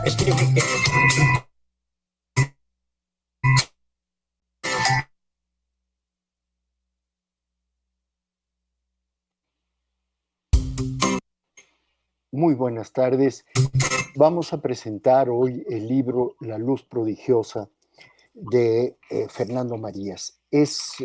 Es que yo creo que... Muy buenas tardes. Vamos a presentar hoy el libro La luz prodigiosa de Fernando Marías. Es,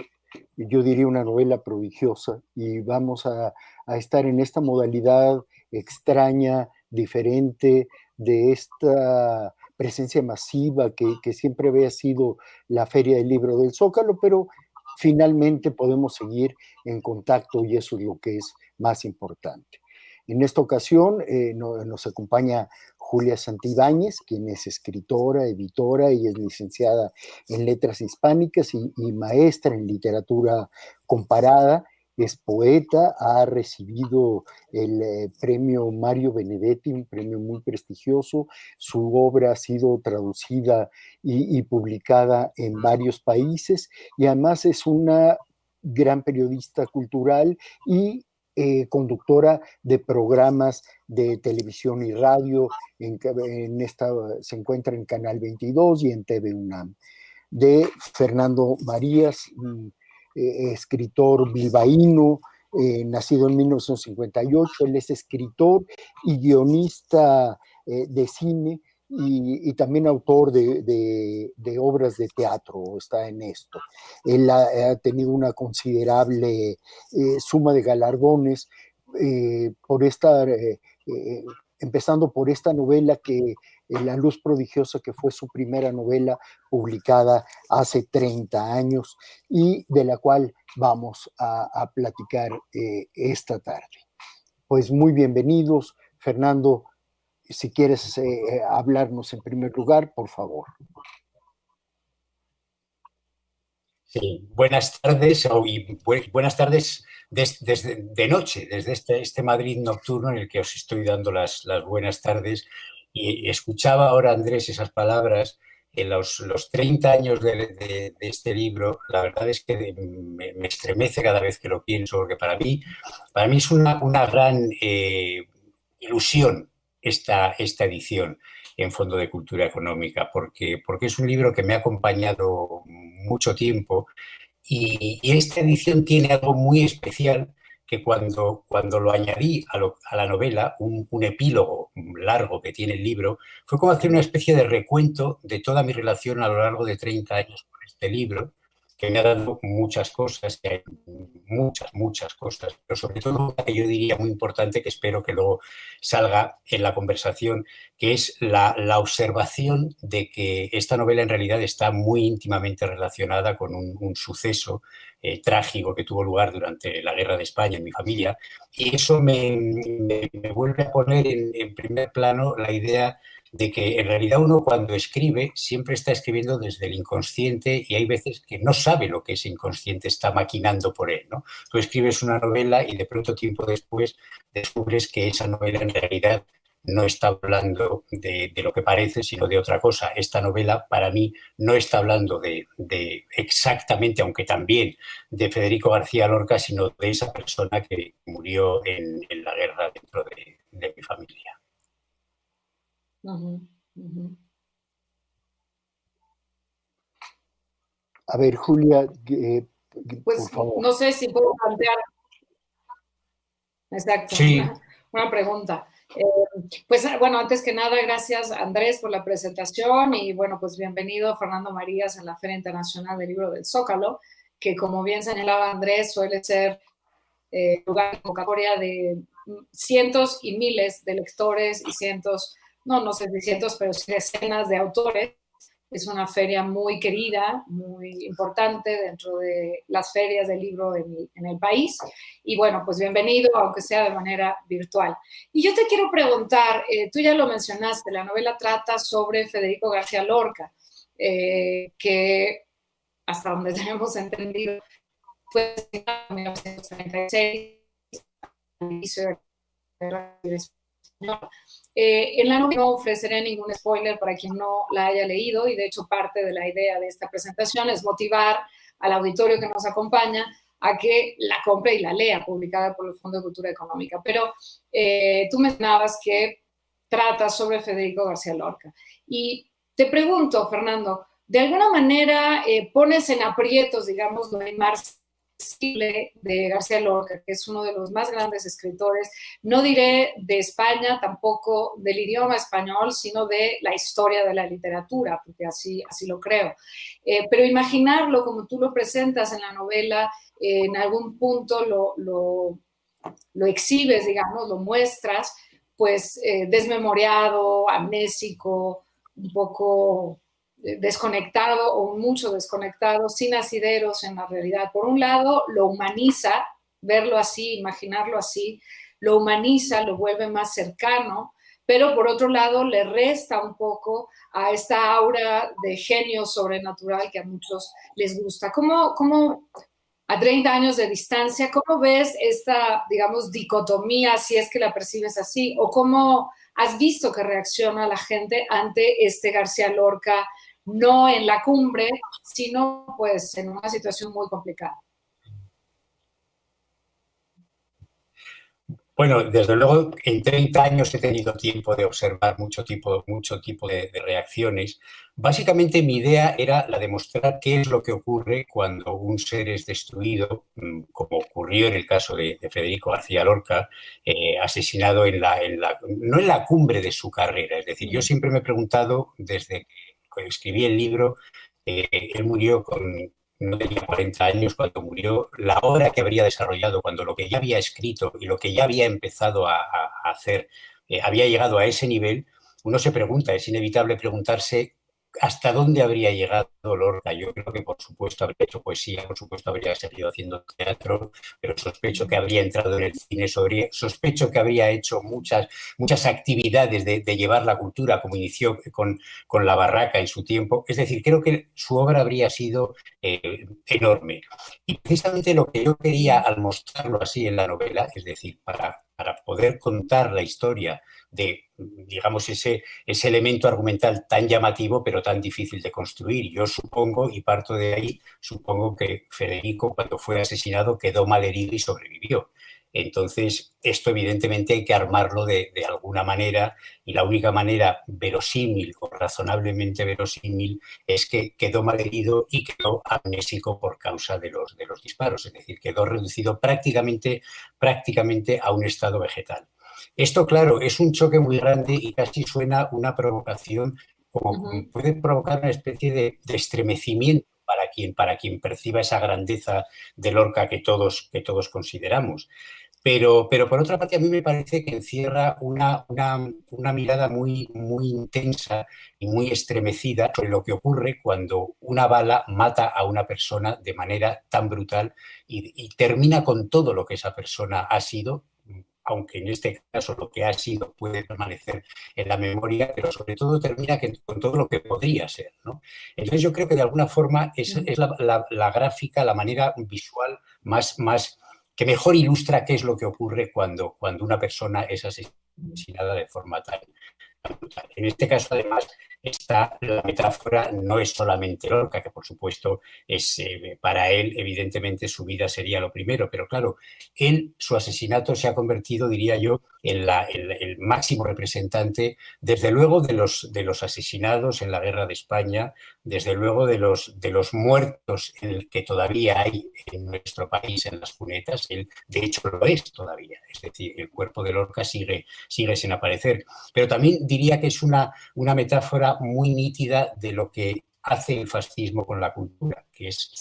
yo diría, una novela prodigiosa y vamos a estar en esta modalidad extraña, diferente, de esta presencia masiva que siempre había sido la Feria del Libro del Zócalo, pero finalmente podemos seguir en contacto y eso es lo que es más importante. En esta ocasión nos acompaña Julia Santibáñez, quien es escritora, editora y es licenciada en Letras Hispánicas y maestra en literatura comparada. Es poeta, ha recibido el premio Mario Benedetti, un premio muy prestigioso. Su obra ha sido traducida y publicada en varios países y además es una gran periodista cultural y conductora de programas de televisión y radio. Se encuentra en Canal 22 y en TV UNAM. De Fernando Marías, escritor bilbaíno, nacido en 1958. Él es escritor y guionista de cine y también autor de obras de teatro, está en esto. Él ha tenido una considerable suma de galardones por estar, empezando por esta novela que La luz prodigiosa, que fue su primera novela publicada hace 30 años y de la cual vamos a platicar esta tarde. Pues muy bienvenidos, Fernando. Si quieres hablarnos en primer lugar, por favor. Sí, buenas tardes y buenas tardes de noche, desde este Madrid nocturno en el que os estoy dando las buenas tardes. Y escuchaba ahora, Andrés, esas palabras. En los 30 años de este libro, la verdad es que me estremece cada vez que lo pienso, porque para mí es una gran ilusión esta edición en Fondo de Cultura Económica, porque es un libro que me ha acompañado mucho tiempo y esta edición tiene algo muy especial que cuando lo añadí a la novela, un epílogo largo que tiene el libro, fue como hacer una especie de recuento de toda mi relación a lo largo de 30 años con este libro, que me ha dado muchas cosas, que hay muchas cosas, pero sobre todo una que yo diría muy importante, que espero que luego salga en la conversación, que es la observación de que esta novela en realidad está muy íntimamente relacionada con un suceso trágico que tuvo lugar durante la Guerra de España en mi familia, y eso me vuelve a poner en primer plano la idea de que en realidad uno cuando escribe siempre está escribiendo desde el inconsciente y hay veces que no sabe lo que ese inconsciente está maquinando por él, ¿no? Tú escribes una novela y de pronto tiempo después descubres que esa novela en realidad no está hablando de lo que parece, sino de otra cosa. Esta novela, para mí, no está hablando de exactamente, aunque también, de Federico García Lorca, sino de esa persona que murió en la guerra dentro de mi familia. Uh-huh, uh-huh. A ver, Julia, pues, por favor. No sé si puedo plantear. Exacto, sí. una pregunta. Pues bueno, antes que nada, gracias Andrés por la presentación y bueno, pues bienvenido Fernando Marías en la Feria Internacional del Libro del Zócalo, que como bien señalaba Andrés, suele ser lugar de convocatoria de cientos y miles de lectores y cientos, no sé si cientos, pero sí decenas de autores. Es una feria muy querida, muy importante dentro de las ferias del libro en el país. Y bueno, pues bienvenido, aunque sea de manera virtual. Y yo te quiero preguntar, tú ya lo mencionaste, la novela trata sobre Federico García Lorca, que hasta donde tenemos entendido fue en 1936, en la novela no ofreceré ningún spoiler para quien no la haya leído y de hecho parte de la idea de esta presentación es motivar al auditorio que nos acompaña a que la compre y la lea, publicada por el Fondo de Cultura Económica. Pero tú mencionabas que trata sobre Federico García Lorca. Y te pregunto, Fernando, de alguna manera pones en aprietos, digamos, lo inmarcesible de García Lorca, que es uno de los más grandes escritores, no diré de España, tampoco del idioma español, sino de la historia de la literatura, porque así lo creo. Pero imaginarlo como tú lo presentas en la novela, en algún punto lo exhibes, digamos, lo muestras, pues desmemoriado, amnésico, un poco desconectado o mucho desconectado, sin asideros en la realidad. Por un lado, lo humaniza, verlo así, imaginarlo así, lo humaniza, lo vuelve más cercano, pero por otro lado le resta un poco a esta aura de genio sobrenatural que a muchos les gusta. ¿Cómo a 30 años de distancia, cómo ves esta, digamos, dicotomía, si es que la percibes así, o cómo has visto que reacciona la gente ante este García Lorca, no en la cumbre, sino pues en una situación muy complicada? Bueno, desde luego, en 30 años he tenido tiempo de observar mucho tipo de reacciones. Básicamente, mi idea era la de mostrar qué es lo que ocurre cuando un ser es destruido, como ocurrió en el caso de Federico García Lorca, asesinado no en la cumbre de su carrera. Es decir, yo siempre me he preguntado, desde que escribí el libro, él murió no tenía 40 años cuando murió, la obra que habría desarrollado, cuando lo que ya había escrito y lo que ya había empezado a hacer había llegado a ese nivel, uno se pregunta, es inevitable preguntarse hasta dónde habría llegado Lorca. Yo creo que, por supuesto, habría hecho poesía, por supuesto, habría seguido haciendo teatro, pero sospecho que habría entrado en el cine, sospecho que habría hecho muchas actividades de llevar la cultura, como inició con La Barraca en su tiempo. Es decir, creo que su obra habría sido enorme. Y precisamente lo que yo quería al mostrarlo así en la novela, es decir, para poder contar la historia de, digamos, ese elemento argumental tan llamativo pero tan difícil de construir. Yo supongo, y parto de ahí, supongo que Federico, cuando fue asesinado, quedó malherido y sobrevivió. Entonces, esto evidentemente hay que armarlo de alguna manera, y la única manera verosímil o razonablemente verosímil es que quedó malherido y quedó amnésico por causa de los disparos, es decir, quedó reducido prácticamente a un estado vegetal. Esto, claro, es un choque muy grande y casi suena una provocación, como puede provocar una especie de estremecimiento para quien perciba esa grandeza de Lorca que todos consideramos. Pero por otra parte, a mí me parece que encierra una mirada muy intensa y muy estremecida sobre lo que ocurre cuando una bala mata a una persona de manera tan brutal y termina con todo lo que esa persona ha sido, aunque en este caso lo que ha sido puede permanecer en la memoria, pero sobre todo termina con todo lo que podría ser, ¿no? Entonces yo creo que de alguna forma es la gráfica, la manera visual más que mejor ilustra qué es lo que ocurre cuando una persona es asesinada de forma tan brutal. En este caso, además, la metáfora no es solamente Lorca, que por supuesto es para él, evidentemente, su vida sería lo primero, pero claro, su asesinato se ha convertido, diría yo, en el máximo representante, desde luego, de los asesinados en la Guerra de España, desde luego de los muertos que todavía hay en nuestro país en las cunetas. Él, de hecho, lo es todavía, es decir, el cuerpo de Lorca sigue sin aparecer. Pero también diría que es una metáfora muy nítida de lo que hace el fascismo con la cultura, que es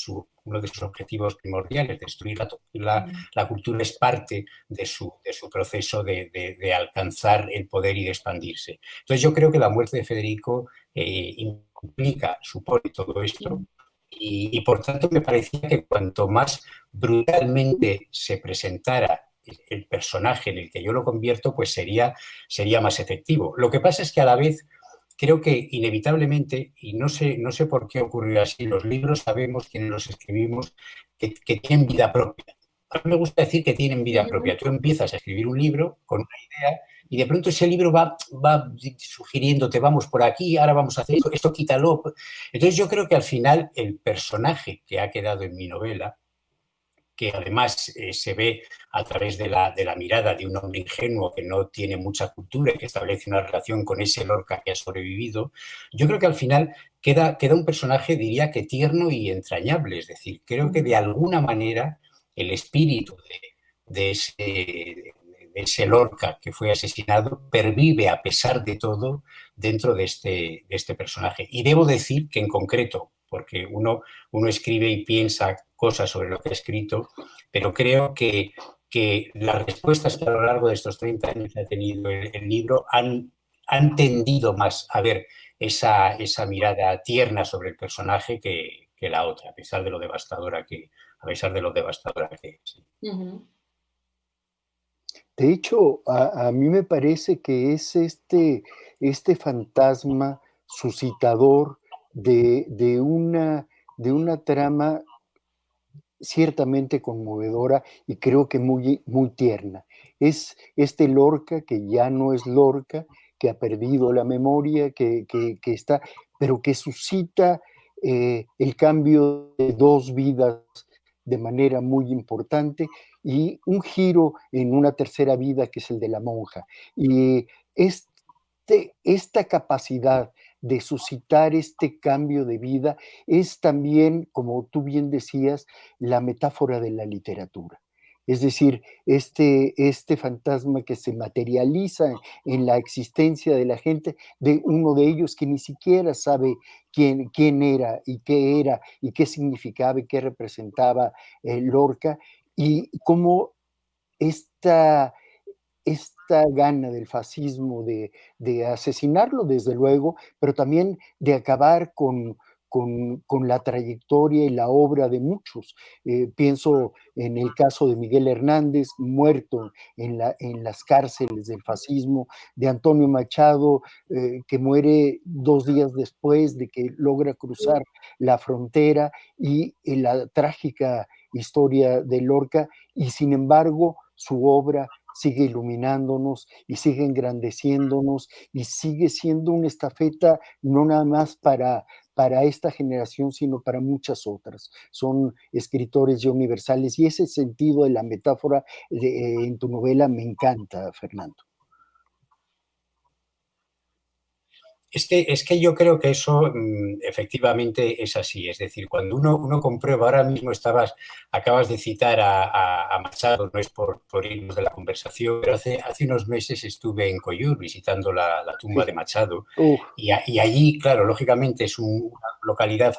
uno de sus objetivos primordiales. Destruir la cultura es parte de su proceso de alcanzar el poder y de expandirse. Entonces yo creo que la muerte de Federico supone todo esto, y por tanto me parecía que cuanto más brutalmente se presentara el personaje en el que yo lo convierto, pues sería más efectivo. Lo que pasa es que a la vez creo que inevitablemente, y no sé por qué ocurrió así, los libros sabemos, quienes los escribimos, que tienen vida propia. A mí me gusta decir que tienen vida propia. Tú empiezas a escribir un libro con una idea y de pronto ese libro va sugiriéndote, vamos por aquí, ahora vamos a hacer esto quítalo. Entonces yo creo que al final el personaje que ha quedado en mi novela que además se ve a través de la mirada de un hombre ingenuo que no tiene mucha cultura y que establece una relación con ese Lorca que ha sobrevivido, yo creo que al final queda un personaje, diría que tierno y entrañable. Es decir, creo que de alguna manera el espíritu de ese Lorca que fue asesinado pervive a pesar de todo dentro de este personaje. Y debo decir que en concreto, porque uno escribe y piensa cosas sobre lo que ha escrito, pero creo que las respuestas que a lo largo de estos 30 años ha tenido el libro han tendido más a ver esa mirada tierna sobre el personaje que la otra, a pesar de lo devastadora que es. De hecho, a mí me parece que es este fantasma suscitador de una trama ciertamente conmovedora y creo que muy, muy tierna. Es este Lorca que ya no es Lorca, que ha perdido la memoria, que está, pero que suscita el cambio de dos vidas de manera muy importante y un giro en una tercera vida que es el de la monja. Y esta capacidad de suscitar este cambio de vida es también, como tú bien decías, la metáfora de la literatura. Es decir, este fantasma que se materializa en la existencia de la gente, de uno de ellos que ni siquiera sabe quién era y qué significaba y qué representaba Lorca, y cómo esta gana del fascismo de asesinarlo, desde luego, pero también de acabar con la trayectoria y la obra de muchos. Pienso en el caso de Miguel Hernández, muerto en las cárceles del fascismo, de Antonio Machado, que muere 2 días después de que logra cruzar la frontera, y en la trágica historia de Lorca, y sin embargo su obra sigue iluminándonos y sigue engrandeciéndonos y sigue siendo una estafeta no nada más para esta generación, sino para muchas otras. Son escritores ya universales y ese sentido de la metáfora en tu novela me encanta, Fernando. Es que yo creo que eso efectivamente es así. Es decir, cuando uno comprueba, ahora mismo acabas de citar a Machado, no es por irnos de la conversación, pero hace unos meses estuve en Coyur visitando la tumba de Machado y allí, claro, lógicamente es una localidad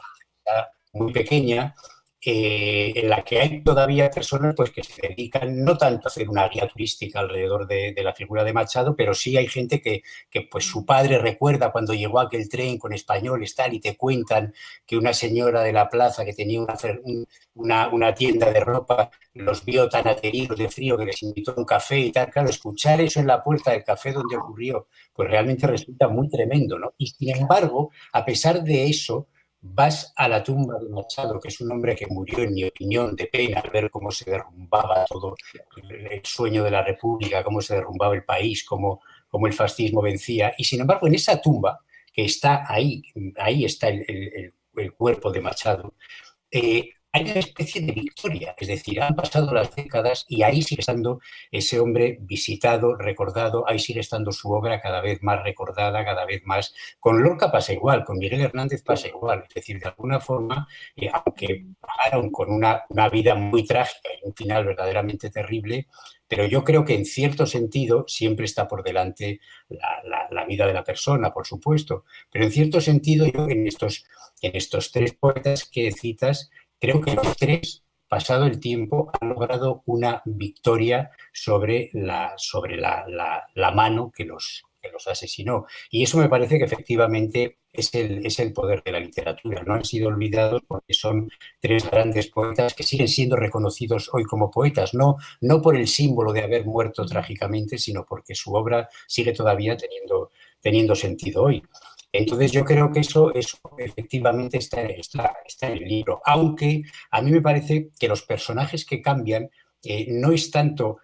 muy pequeña, en la que hay todavía personas pues, que se dedican no tanto a hacer una guía turística alrededor de la figura de Machado, pero sí hay gente que pues su padre recuerda cuando llegó aquel tren con españoles tal, y te cuentan que una señora de la plaza que tenía una tienda de ropa los vio tan ateridos de frío que les invitó a un café y tal. Claro, escuchar eso en la puerta del café donde ocurrió, pues realmente resulta muy tremendo, ¿no? Y sin embargo, a pesar de eso, vas a la tumba de Machado, que es un hombre que murió, en mi opinión, de pena al ver cómo se derrumbaba todo el sueño de la República, cómo se derrumbaba el país, cómo el fascismo vencía. Y sin embargo, en esa tumba, que está ahí está el cuerpo de Machado, hay una especie de victoria, es decir, han pasado las décadas y ahí sigue estando ese hombre visitado, recordado, ahí sigue estando su obra cada vez más recordada, cada vez más. Con Lorca pasa igual, con Miguel Hernández pasa igual, es decir, de alguna forma, aunque pagaron con una vida muy trágica y un final verdaderamente terrible, pero yo creo que en cierto sentido siempre está por delante la vida de la persona, por supuesto, pero en cierto sentido yo en estos 3 poetas que citas, creo que los 3, pasado el tiempo, han logrado una victoria sobre la mano que los asesinó. Y eso me parece que efectivamente es el poder de la literatura. No han sido olvidados porque son 3 grandes poetas que siguen siendo reconocidos hoy como poetas, no por el símbolo de haber muerto trágicamente, sino porque su obra sigue todavía teniendo sentido hoy. Entonces yo creo que eso efectivamente está en el libro, aunque a mí me parece que los personajes que cambian no es tanto.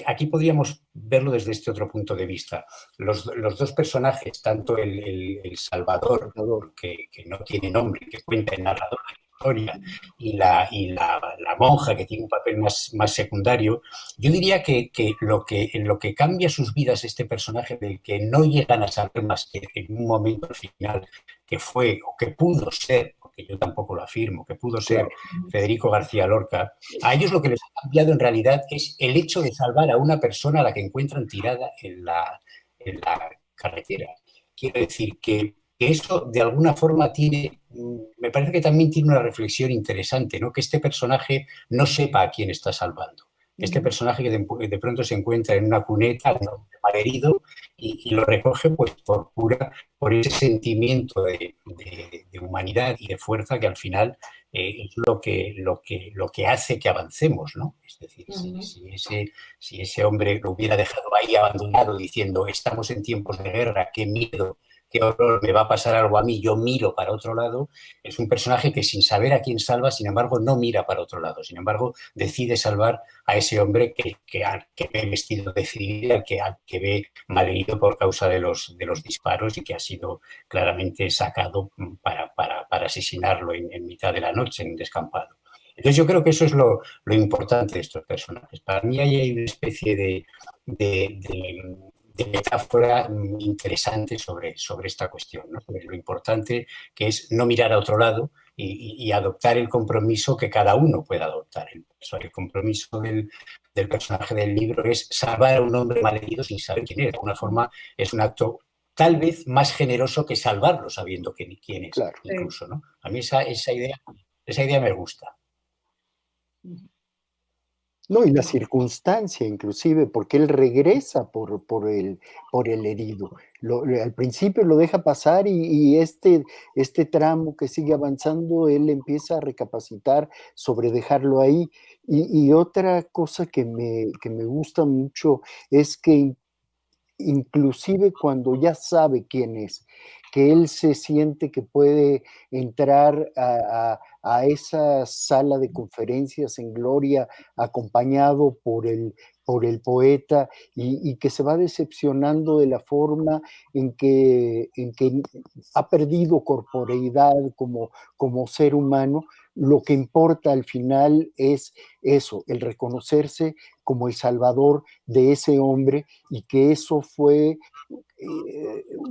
Aquí podríamos verlo desde este otro punto de vista. Los 2 personajes, tanto el Salvador, que no tiene nombre, que cuenta el narrador historia, y la monja, que tiene un papel más secundario, yo diría que en lo que cambia sus vidas este personaje, del que no llegan a saber más que en un momento al final, que fue o que pudo ser, porque yo tampoco lo afirmo, que pudo ser Claro. Federico García Lorca, a ellos lo que les ha cambiado en realidad es el hecho de salvar a una persona a la que encuentran tirada en la carretera. Quiero decir que eso de alguna forma tiene, me parece que también tiene una reflexión interesante, ¿no? Que este personaje no sepa a quién está salvando. Este personaje que de pronto se encuentra en una cuneta, un hombre malherido, y lo recoge pues por ese sentimiento de humanidad y de fuerza que al final es lo que hace que avancemos, ¿no? Es decir, si ese hombre lo hubiera dejado ahí abandonado diciendo estamos en tiempos de guerra, qué miedo, qué horror, me va a pasar algo a mí, yo miro para otro lado, es un personaje que sin saber a quién salva, sin embargo, no mira para otro lado, sin embargo, decide salvar a ese hombre que ve vestido de civil, al que ve malherido por causa de los disparos y que ha sido claramente sacado para asesinarlo en mitad de la noche en un descampado. Entonces yo creo que eso es lo importante de estos personajes. Para mí hay una especie de metáfora interesante sobre esta cuestión, ¿no? Sobre lo importante que es no mirar a otro lado y adoptar el compromiso que cada uno pueda adoptar. El compromiso del personaje del libro es salvar a un hombre malherido sin saber quién es. De alguna forma es un acto tal vez más generoso que salvarlo sabiendo quién es, Claro. incluso, ¿no? A mí esa idea me gusta. No, y la circunstancia inclusive, porque él regresa por el herido. Al principio lo deja pasar y este tramo que sigue avanzando, él empieza a recapacitar sobre dejarlo ahí. Y otra cosa que me gusta mucho es que inclusive cuando ya sabe quién es, que él se siente que puede entrar a esa sala de conferencias en gloria acompañado por el poeta y que se va decepcionando de la forma en que ha perdido corporeidad como ser humano. Lo que importa al final es eso, el reconocerse como el salvador de ese hombre y que eso fue,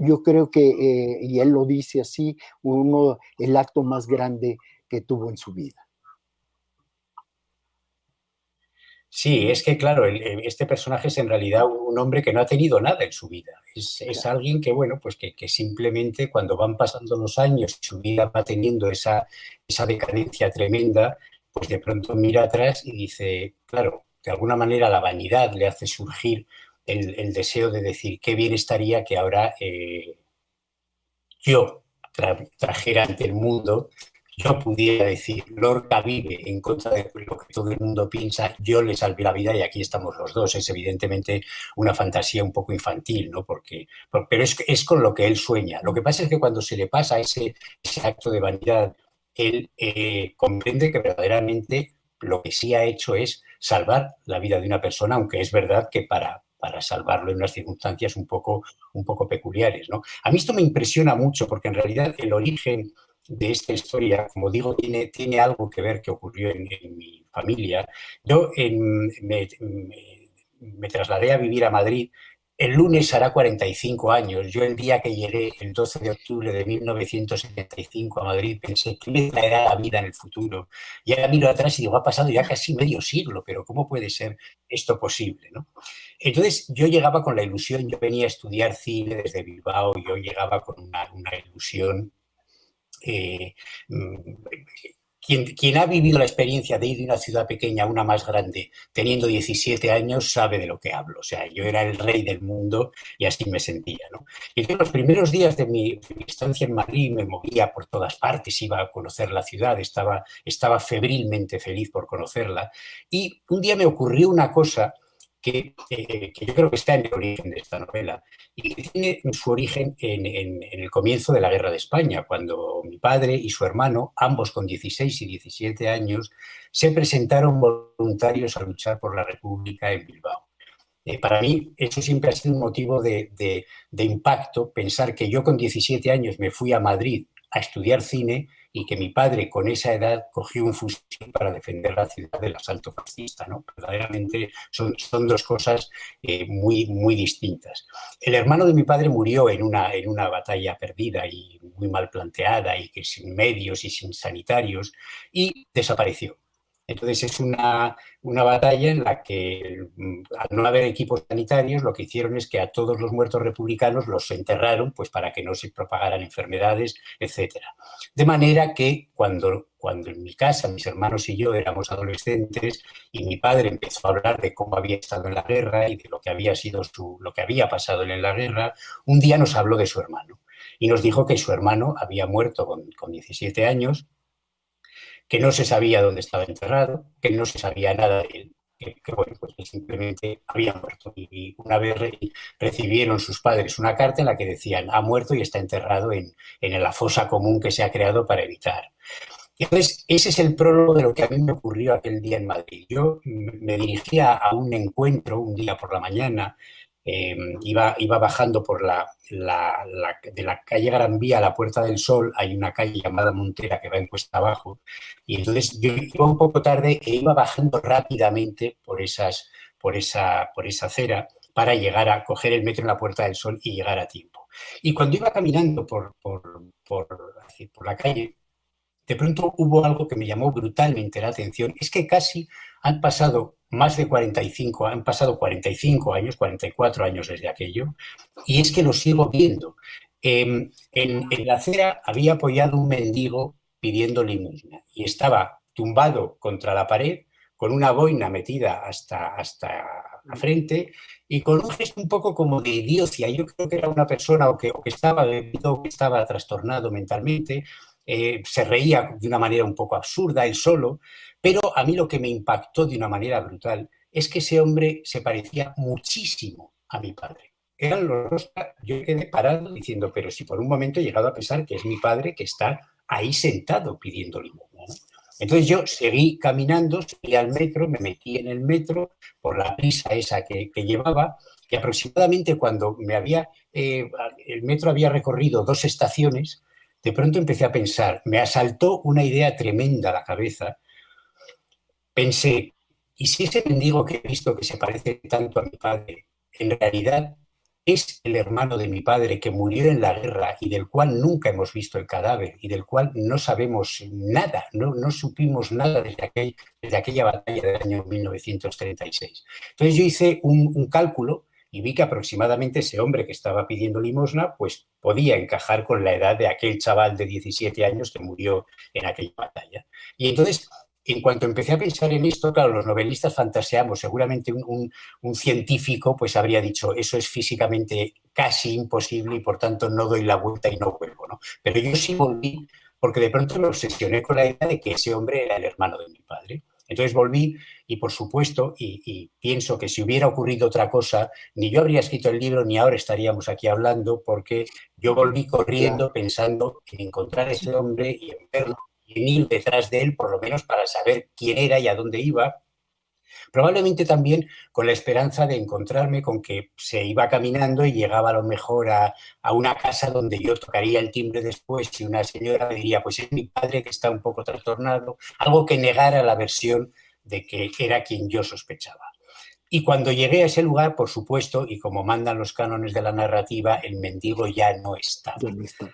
yo creo que, y él lo dice así, el acto más grande que tuvo en su vida. Sí, es que claro, este personaje es en realidad un hombre que no ha tenido nada en su vida. Es alguien que, bueno, pues que simplemente cuando van pasando los años y su vida va teniendo esa decadencia tremenda, pues de pronto mira atrás y dice, claro, de alguna manera la vanidad le hace surgir el deseo de decir qué bien estaría que ahora yo trajera ante el mundo, yo pudiera decir, Lorca vive en contra de lo que todo el mundo piensa, yo le salvé la vida y aquí estamos los dos. Es evidentemente una fantasía un poco infantil, ¿no? Pero es con lo que él sueña. Lo que pasa es que cuando se le pasa ese acto de vanidad, él comprende que verdaderamente lo que sí ha hecho es salvar la vida de una persona, aunque es verdad que para salvarlo en unas circunstancias un poco peculiares, ¿no? A mí esto me impresiona mucho porque en realidad el origen de esta historia, como digo, tiene algo que ver que ocurrió en mi familia. Yo me trasladé a vivir a Madrid. El lunes hará 45 años. Yo el día que llegué, el 12 de octubre de 1975 a Madrid, pensé, ¿qué me traerá la vida en el futuro? Y ahora miro atrás y digo, ha pasado ya casi medio siglo, pero ¿cómo puede ser esto posible, ¿no? Entonces yo llegaba con la ilusión, yo venía a estudiar cine desde Bilbao, yo llegaba con una ilusión. eh, quien ha vivido la experiencia de ir de una ciudad pequeña a una más grande teniendo 17 años sabe de lo que hablo. O sea, yo era el rey del mundo y así me sentía, ¿no? Y entonces los primeros días de mi estancia en Madrid me movía por todas partes, iba a conocer la ciudad, estaba febrilmente feliz por conocerla. Y un día me ocurrió una cosa que yo creo que está en el origen de esta novela y que tiene su origen en el comienzo de la Guerra de España, cuando mi padre y su hermano, ambos con 16 y 17 años, se presentaron voluntarios a luchar por la República en Bilbao. Para mí eso siempre ha sido un motivo de impacto, pensar que yo con 17 años me fui a Madrid a estudiar cine y que mi padre con esa edad cogió un fusil para defender la ciudad del asalto fascista, ¿no? Verdaderamente son dos cosas muy, muy distintas. El hermano de mi padre murió en una batalla perdida y muy mal planteada y que sin medios y sin sanitarios, y desapareció. Entonces es una batalla en la que, al no haber equipos sanitarios, lo que hicieron es que a todos los muertos republicanos los enterraron, pues para que no se propagaran enfermedades, etcétera. De manera que cuando en mi casa mis hermanos y yo éramos adolescentes y mi padre empezó a hablar de cómo había estado en la guerra y de lo que había sido lo que había pasado en la guerra, un día nos habló de su hermano y nos dijo que su hermano había muerto con 17 años, que no se sabía dónde estaba enterrado, que no se sabía nada de él, que bueno, pues que simplemente había muerto. Y una vez recibieron sus padres una carta en la que decían, ha muerto y está enterrado en la fosa común que se ha creado para evitar. Y entonces, ese es el prólogo de lo que a mí me ocurrió aquel día en Madrid. Yo me dirigía a un encuentro un día por la mañana, iba bajando por de la calle Gran Vía a la Puerta del Sol, hay una calle llamada Montera que va en cuesta abajo, y entonces yo iba un poco tarde e iba bajando rápidamente por esa acera para llegar a coger el metro en la Puerta del Sol y llegar a tiempo. Y cuando iba caminando por la calle, de pronto hubo algo que me llamó brutalmente la atención, es que casi han pasado más de 45, han pasado 45 años, 44 años desde aquello, y es que lo sigo viendo. En la acera había apoyado un mendigo pidiendo limosna y estaba tumbado contra la pared con una boina metida hasta la frente y con un gesto un poco como de idiocia. Yo creo que era una persona o que estaba bebido o que estaba trastornado mentalmente. Se reía de una manera un poco absurda él solo, pero a mí lo que me impactó de una manera brutal es que ese hombre se parecía muchísimo a mi padre. Eran los dos, yo quedé parado diciendo, pero si por un momento he llegado a pensar que es mi padre que está ahí sentado pidiendo limosna, ¿no? Entonces yo seguí caminando, seguí al metro, me metí en el metro por la prisa esa que llevaba, y aproximadamente cuando el metro había recorrido 2 estaciones, de pronto empecé a pensar, me asaltó una idea tremenda a la cabeza. Pensé, ¿y si ese mendigo que he visto que se parece tanto a mi padre, en realidad es el hermano de mi padre que murió en la guerra y del cual nunca hemos visto el cadáver y del cual no sabemos nada, no supimos nada desde aquella batalla del año 1936? Entonces yo hice un cálculo y vi que aproximadamente ese hombre que estaba pidiendo limosna pues podía encajar con la edad de aquel chaval de 17 años que murió en aquella batalla. Y entonces, en cuanto empecé a pensar en esto, claro, los novelistas fantaseamos, seguramente un científico pues habría dicho, eso es físicamente casi imposible y por tanto no doy la vuelta y no vuelvo, ¿no? Pero yo sí volví porque de pronto me obsesioné con la idea de que ese hombre era el hermano de mi padre. Entonces volví y, por supuesto, y pienso que si hubiera ocurrido otra cosa, ni yo habría escrito el libro ni ahora estaríamos aquí hablando, porque yo volví corriendo pensando en encontrar a ese hombre y en verlo y en ir detrás de él, por lo menos para saber quién era y a dónde iba. Probablemente también con la esperanza de encontrarme con que se iba caminando y llegaba a lo mejor a una casa donde yo tocaría el timbre después y una señora me diría, pues es mi padre que está un poco trastornado, algo que negara la versión de que era quien yo sospechaba. Y cuando llegué a ese lugar, por supuesto, y como mandan los cánones de la narrativa, el mendigo ya no estaba.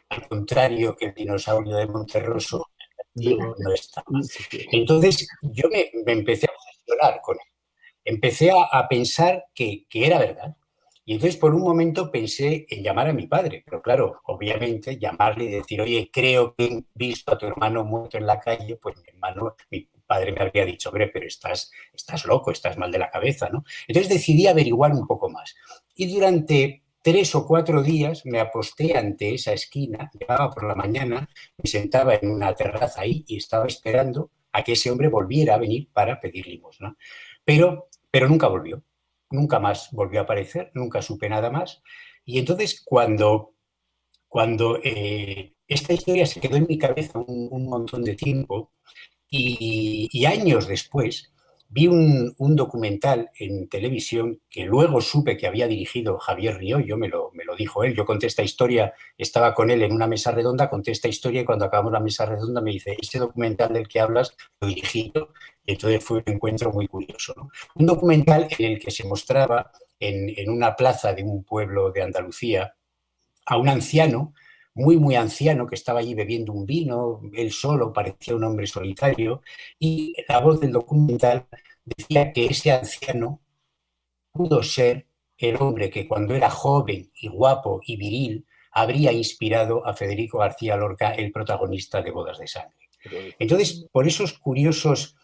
Al contrario que el dinosaurio de Monterroso, el mendigo no estaba. Entonces yo me empecé a obsesionar con él. Empecé a pensar que era verdad. Y entonces por un momento pensé en llamar a mi padre, pero claro, obviamente llamarle y decir, oye, creo que he visto a tu hermano muerto en la calle, pues mi padre me habría dicho, hombre, pero estás loco, estás mal de la cabeza, ¿no? Entonces decidí averiguar un poco más. Y durante 3 o 4 días me aposté ante esa esquina, llegaba por la mañana, me sentaba en una terraza ahí y estaba esperando a que ese hombre volviera a venir para pedir limosna. Pero nunca volvió, nunca más volvió a aparecer, nunca supe nada más. Y entonces cuando esta historia se quedó en mi cabeza un montón de tiempo y años después vi un documental en televisión que luego supe que había dirigido Javier Riollo, me lo lo dijo él. Yo conté esta historia, estaba con él en una mesa redonda, conté esta historia y cuando acabamos la mesa redonda me dice, ese documental del que hablas lo dirigí yo. Y entonces fue un encuentro muy curioso, ¿no? Un documental en el que se mostraba en una plaza de un pueblo de Andalucía a un anciano, muy, muy anciano, que estaba allí bebiendo un vino, él solo, parecía un hombre solitario, y la voz del documental decía que ese anciano pudo ser el hombre que cuando era joven y guapo y viril habría inspirado a Federico García Lorca, el protagonista de Bodas de Sangre. Entonces, por esos curiosos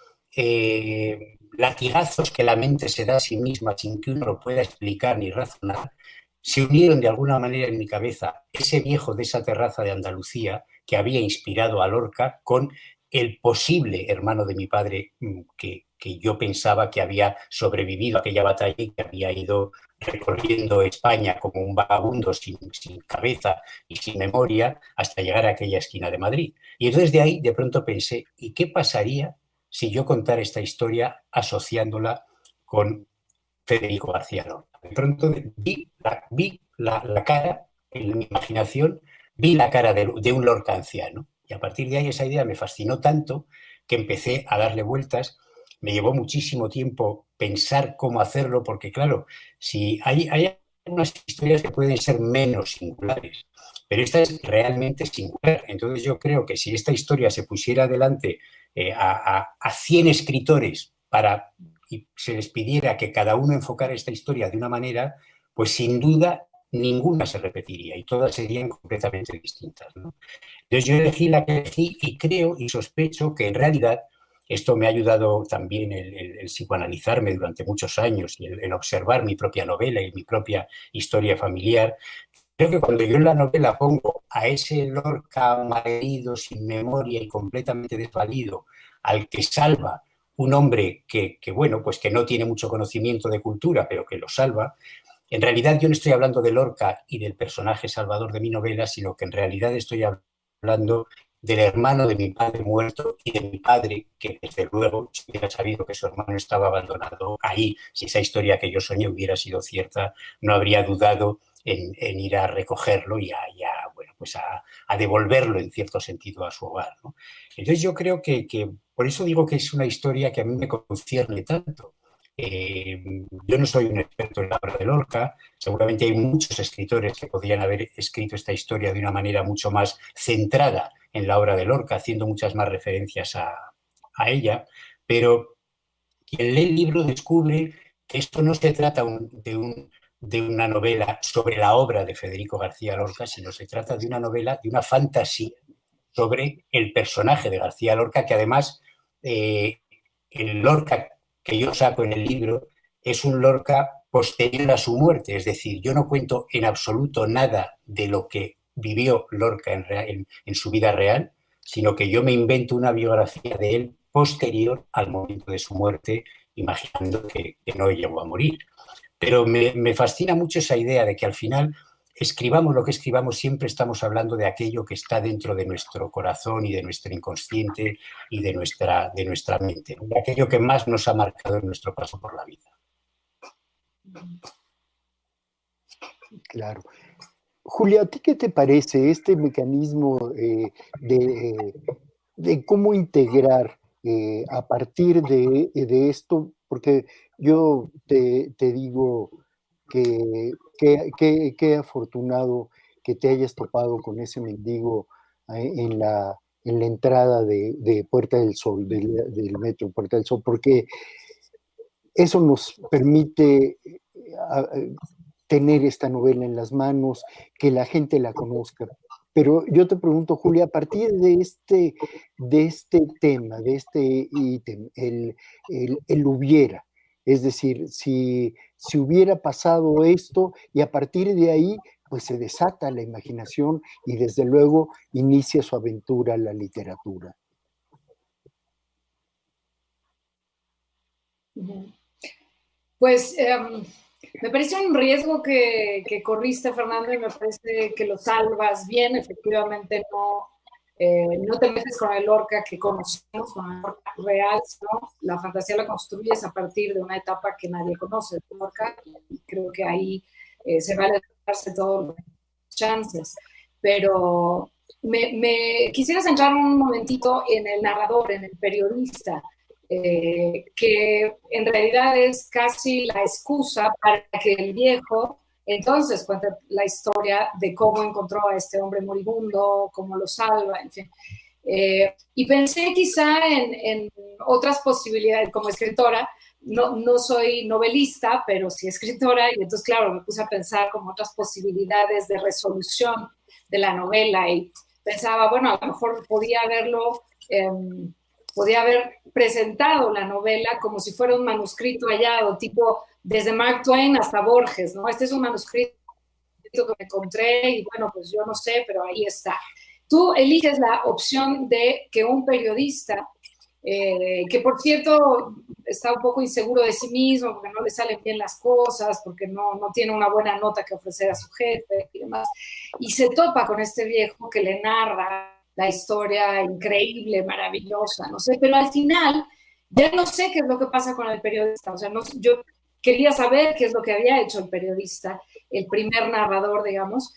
latigazos que la mente se da a sí misma sin que uno lo pueda explicar ni razonar, se unieron de alguna manera en mi cabeza ese viejo de esa terraza de Andalucía que había inspirado a Lorca con el posible hermano de mi padre que yo pensaba que había sobrevivido a aquella batalla y que había ido recorriendo España como un vagabundo sin cabeza y sin memoria hasta llegar a aquella esquina de Madrid. Y entonces de ahí de pronto pensé, ¿y qué pasaría si yo contara esta historia asociándola con Federico García Lorca? De pronto vi la cara, en mi imaginación, vi la cara de un Lorca anciano. Y a partir de ahí esa idea me fascinó tanto que empecé a darle vueltas. Me llevó muchísimo tiempo pensar cómo hacerlo, porque claro, si hay unas historias que pueden ser menos singulares, pero esta es realmente singular. Entonces yo creo que si esta historia se pusiera adelante a 100 escritores y se les pidiera que cada uno enfocara esta historia de una manera, pues sin duda ninguna se repetiría y todas serían completamente distintas, ¿no? Entonces yo elegí la que elegí y creo y sospecho que en realidad esto me ha ayudado también el psicoanalizarme durante muchos años y el observar mi propia novela y mi propia historia familiar. Creo que cuando yo en la novela pongo a ese Lorca malherido, sin memoria y completamente desvalido, al que salva un hombre bueno, pues que no tiene mucho conocimiento de cultura, pero que lo salva, en realidad yo no estoy hablando de Lorca y del personaje salvador de mi novela, sino que en realidad estoy hablando del hermano de mi padre muerto y de mi padre, que desde luego, si hubiera sabido que su hermano estaba abandonado ahí, si esa historia que yo soñé hubiera sido cierta, no habría dudado en ir a recogerlo y bueno, pues a devolverlo en cierto sentido a su hogar, ¿no? Entonces yo creo que por eso digo que es una historia que a mí me concierne tanto. Yo no soy un experto en la obra de Lorca, seguramente hay muchos escritores que podrían haber escrito esta historia de una manera mucho más centrada en la obra de Lorca, haciendo muchas más referencias a ella, pero quien lee el libro descubre que esto no se trata de una novela sobre la obra de Federico García Lorca, sino se trata de una novela, de una fantasía sobre el personaje de García Lorca, que además el Lorca que yo saco en el libro es un Lorca posterior a su muerte, es decir, yo no cuento en absoluto nada de lo que vivió Lorca en su vida real, sino que yo me invento una biografía de él posterior al momento de su muerte, imaginando que no llegó a morir. Pero me fascina mucho esa idea de que al final escribamos lo que escribamos, siempre estamos hablando de aquello que está dentro de nuestro corazón y de nuestro inconsciente y de nuestra mente, ¿no? De aquello que más nos ha marcado en nuestro paso por la vida. Claro. Julia, ¿a ti qué te parece este mecanismo de cómo integrar a partir de esto? Porque yo te digo que afortunado que te hayas topado con ese mendigo en la entrada de Puerta del Sol, del metro Puerta del Sol, porque eso nos permite tener esta novela en las manos, que la gente la conozca. Pero yo te pregunto, Julia, a partir de este tema, de este ítem, el hubiera, es decir, si hubiera pasado esto y a partir de ahí, pues se desata la imaginación y desde luego inicia su aventura la literatura. Pues me parece un riesgo que corriste, Fernando, y me parece que lo salvas bien. Efectivamente, no te metes con el Lorca que conocemos, con el Lorca real, ¿no? La fantasía la construyes a partir de una etapa que nadie conoce de Lorca, y creo que ahí se vale darse todos los chances. Pero me quisiera centrar un momentito en el narrador, en el periodista, que en realidad es casi la excusa para que el viejo entonces cuente la historia de cómo encontró a este hombre moribundo, cómo lo salva, en fin. Y pensé quizá en otras posibilidades como escritora. No soy novelista, pero sí escritora, y entonces, claro, me puse a pensar como otras posibilidades de resolución de la novela y pensaba, bueno, a lo mejor podía haber presentado la novela como si fuera un manuscrito hallado, tipo desde Mark Twain hasta Borges, ¿no? Este es un manuscrito que me encontré y bueno, pues yo no sé, pero ahí está. Tú eliges la opción de que un periodista, que por cierto está un poco inseguro de sí mismo, porque no le salen bien las cosas, porque no tiene una buena nota que ofrecer a su jefe y demás, y se topa con este viejo que le narra la historia increíble, maravillosa, no sé, pero al final ya no sé qué es lo que pasa con el periodista, o sea, yo quería saber qué es lo que había hecho el periodista, el primer narrador, digamos,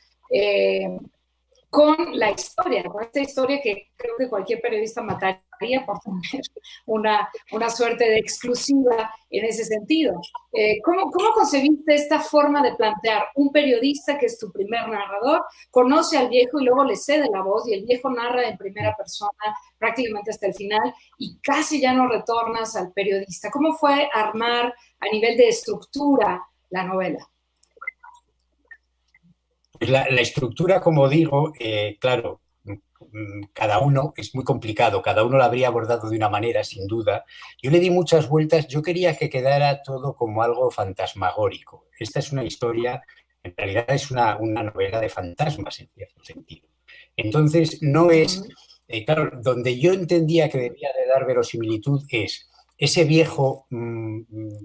con la historia, con esta historia que creo que cualquier periodista mataría por tener una suerte de exclusiva en ese sentido. ¿Cómo concebiste esta forma de plantear? Un periodista que es tu primer narrador, conoce al viejo y luego le cede la voz y el viejo narra en primera persona prácticamente hasta el final y casi ya no retornas al periodista. ¿Cómo fue armar a nivel de estructura la novela? La estructura, como digo, claro, cada uno es muy complicado, cada uno lo habría abordado de una manera, sin duda. Yo le di muchas vueltas, yo quería que quedara todo como algo fantasmagórico. Esta es una historia, en realidad es una novela de fantasmas, en cierto sentido. Entonces, no es, claro, donde yo entendía que debía de dar verosimilitud es ese viejo,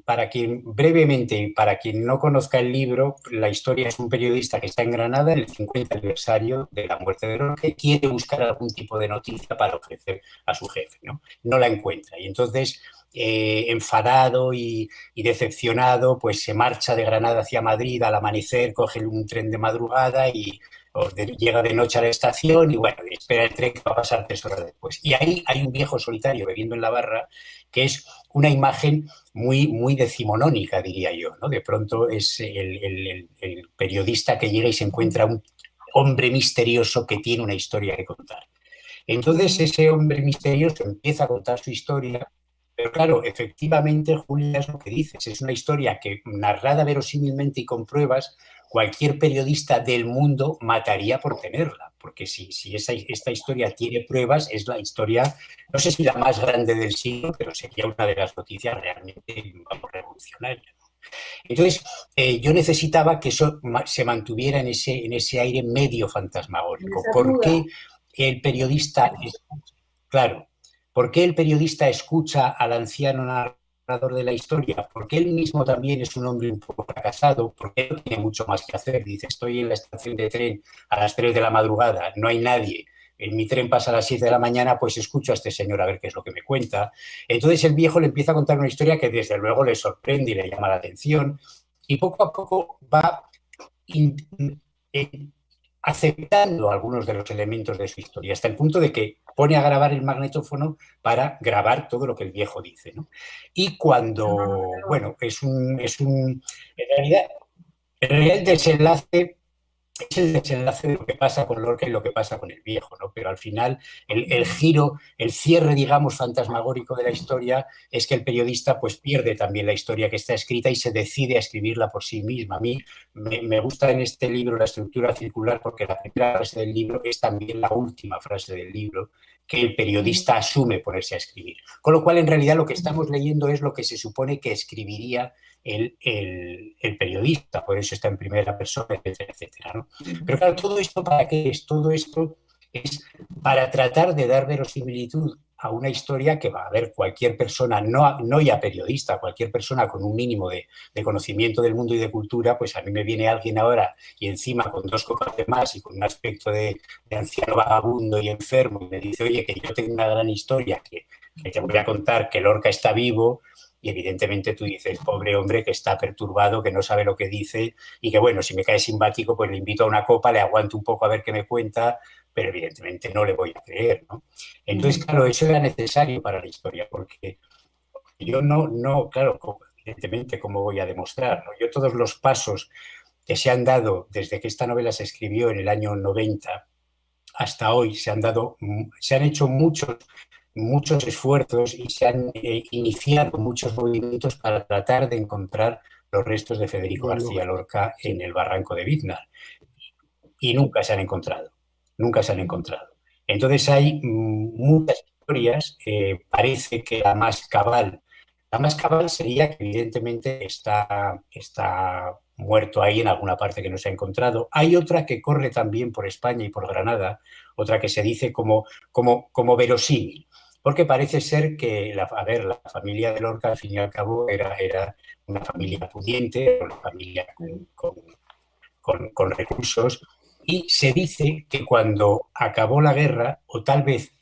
para quien brevemente, para quien no conozca el libro, la historia es un periodista que está en Granada en el 50 aniversario de la muerte de Lorca, quiere buscar algún tipo de noticia para ofrecer a su jefe, no la encuentra. Y entonces, enfadado y decepcionado, pues se marcha de Granada hacia Madrid al amanecer, coge un tren de madrugada y llega de noche a la estación y bueno, espera el tren que va a pasar 3 horas después. Y ahí hay un viejo solitario bebiendo en la barra, que es una imagen muy, muy decimonónica, diría yo, ¿no? De pronto es el periodista que llega y se encuentra un hombre misterioso que tiene una historia que contar. Entonces ese hombre misterioso empieza a contar su historia, pero claro, efectivamente, Julia, es lo que dices, es una historia que, narrada verosímilmente y con pruebas, cualquier periodista del mundo mataría por tenerla, porque si esta historia tiene pruebas, es la historia, no sé si la más grande del siglo, pero sería una de las noticias realmente, vamos, revolucionarias. Entonces, yo necesitaba que eso se mantuviera en ese aire medio fantasmagórico. ¿Por qué el periodista, claro, por qué el periodista escucha al anciano narrador de la historia? Porque él mismo también es un hombre un poco fracasado, porque no tiene mucho más que hacer. Dice, estoy en la estación de tren a las 3 de la madrugada, no hay nadie. En mi tren pasa a las 7 de la mañana, pues escucho a este señor a ver qué es lo que me cuenta. Entonces el viejo le empieza a contar una historia que desde luego le sorprende y le llama la atención y poco a poco va aceptando algunos de los elementos de su historia, hasta el punto de que pone a grabar el magnetófono para grabar todo lo que el viejo dice, ¿no? Y cuando, bueno, en realidad el desenlace es el desenlace de lo que pasa con Lorca y lo que pasa con el viejo, ¿no? Pero al final el giro, el cierre, digamos, fantasmagórico de la historia es que el periodista pues pierde también la historia que está escrita y se decide a escribirla por sí misma. A mí me gusta en este libro la estructura circular porque la primera frase del libro es también la última frase del libro que el periodista asume ponerse a escribir. Con lo cual, en realidad, lo que estamos leyendo es lo que se supone que escribiría el periodista, por eso está en primera persona, etcétera, etcétera, ¿no? Pero claro, ¿todo esto para qué es? Todo esto es para tratar de dar verosimilitud a una historia que va a ver cualquier persona, no ya periodista, cualquier persona con un mínimo de conocimiento del mundo y de cultura, pues a mí me viene alguien ahora y encima con 2 copas de más y con un aspecto de anciano vagabundo y enfermo y me dice, oye, que yo tengo una gran historia que te voy a contar, que Lorca está vivo. y evidentemente tú dices, pobre hombre que está perturbado, que no sabe lo que dice y que bueno, si me cae simpático, pues le invito a una copa, le aguanto un poco a ver qué me cuenta, pero evidentemente no le voy a creer, ¿no? Entonces, claro, eso era necesario para la historia, porque yo claro, evidentemente, ¿cómo voy a demostrar? ¿No? Yo todos los pasos que se han dado desde que esta novela se escribió en el año 90 hasta hoy, se han hecho muchos esfuerzos y se han iniciado muchos movimientos para tratar de encontrar los restos de Federico García Lorca en el barranco de Biznar. Y nunca se han encontrado, nunca se han encontrado. Entonces hay muchas historias, parece que la más cabal sería que evidentemente está muerto ahí en alguna parte que no se ha encontrado. Hay otra que corre también por España y por Granada, otra que se dice como verosímil, porque parece ser que, la familia de Lorca al fin y al cabo era una familia pudiente, una familia con recursos, y se dice que cuando acabó la guerra, o tal vez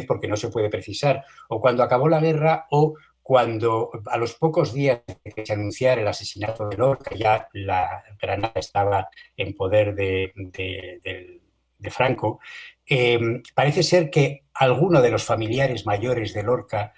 porque no se puede precisar, o cuando acabó la guerra o cuando a los pocos días de que se anunciara el asesinato de Lorca, ya la Granada estaba en poder de Franco, parece ser que alguno de los familiares mayores de Lorca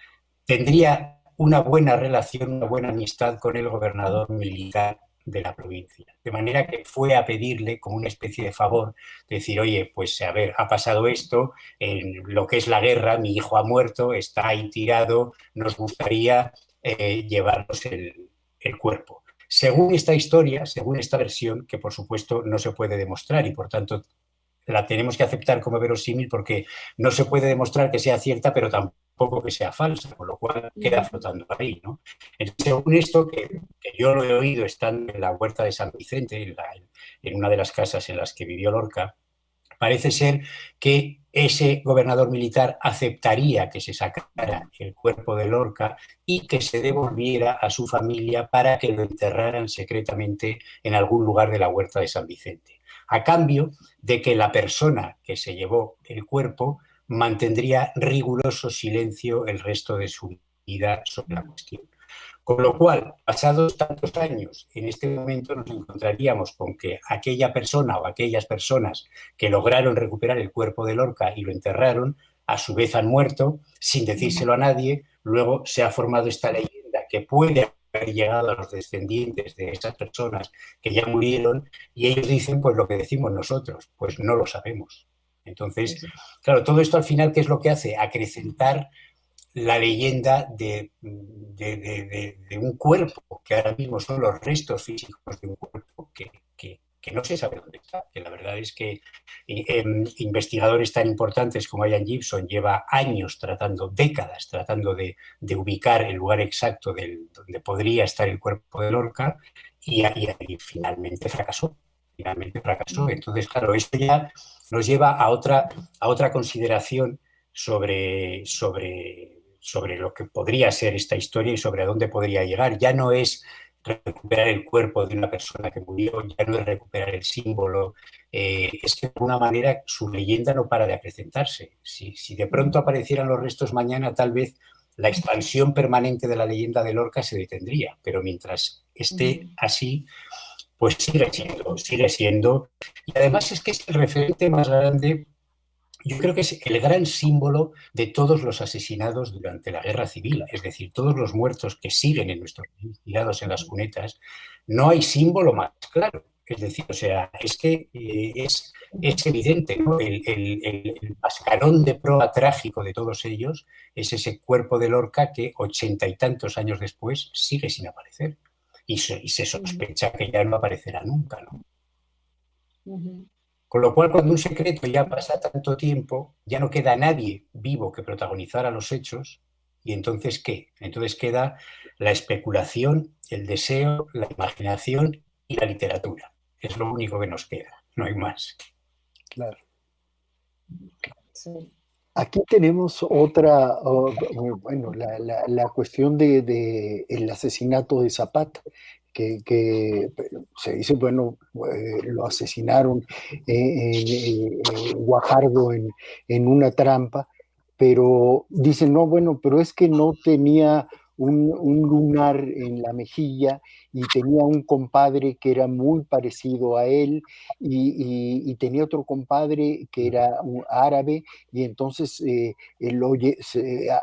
tendría una buena relación, una buena amistad con el gobernador militar de la provincia. De manera que fue a pedirle como una especie de favor, decir, oye, pues a ver, ha pasado esto, en lo que es la guerra, mi hijo ha muerto, está ahí tirado, nos gustaría llevarnos el cuerpo. Según esta historia, según esta versión, que por supuesto no se puede demostrar y por tanto la tenemos que aceptar como verosímil porque no se puede demostrar que sea cierta, pero tampoco que sea falsa, con lo cual queda flotando ahí, ¿no? Entonces, según esto, que yo lo he oído estando en la huerta de San Vicente, en una de las casas en las que vivió Lorca, parece ser que ese gobernador militar aceptaría que se sacara el cuerpo de Lorca y que se devolviera a su familia para que lo enterraran secretamente en algún lugar de la huerta de San Vicente, a cambio de que la persona que se llevó el cuerpo mantendría riguroso silencio el resto de su vida sobre la cuestión. Con lo cual, pasados tantos años, en este momento nos encontraríamos con que aquella persona o aquellas personas que lograron recuperar el cuerpo de Lorca y lo enterraron, a su vez han muerto sin decírselo a nadie. Luego se ha formado esta leyenda que puede haber llegado a los descendientes de esas personas que ya murieron y ellos dicen pues lo que decimos nosotros, pues no lo sabemos. Entonces, claro, todo esto al final, ¿qué es lo que hace? Acrecentar la leyenda de un cuerpo, que ahora mismo son los restos físicos de un cuerpo que no se sabe dónde está. Que la verdad es que investigadores tan importantes como Ian Gibson lleva años décadas tratando de ubicar el lugar exacto donde podría estar el cuerpo de Lorca y finalmente fracasó. Entonces, claro, esto ya nos lleva a otra consideración sobre lo que podría ser esta historia y sobre a dónde podría llegar. Ya no es recuperar el cuerpo de una persona que murió, ya no es recuperar el símbolo, es que de alguna manera su leyenda no para de acrecentarse. Si de pronto aparecieran los restos mañana, tal vez la expansión permanente de la leyenda de Lorca se detendría, pero mientras esté así, pues sigue siendo. Y además es que es el referente más grande. Yo creo que es el gran símbolo de todos los asesinados durante la Guerra Civil, es decir, todos los muertos que siguen en nuestro país tirados en las cunetas. No hay símbolo más claro. Es decir, o sea, es que es evidente, ¿no? El mascarón de proa trágico de todos ellos es ese cuerpo de Lorca que 80 y tantos años después sigue sin aparecer. Y se sospecha que ya no aparecerá nunca, ¿no? Con lo cual, cuando un secreto ya pasa tanto tiempo, ya no queda nadie vivo que protagonizara los hechos. ¿Y entonces qué? Entonces queda la especulación, el deseo, la imaginación y la literatura. Es lo único que nos queda, no hay más. Claro. Sí. Aquí tenemos otra, bueno, la cuestión del asesinato de Zapata, que se dice, bueno, lo asesinaron Guajardo en una trampa, pero dicen, no, bueno, pero es que no tenía un lunar en la mejilla y tenía un compadre que era muy parecido a él y tenía otro compadre que era un árabe y entonces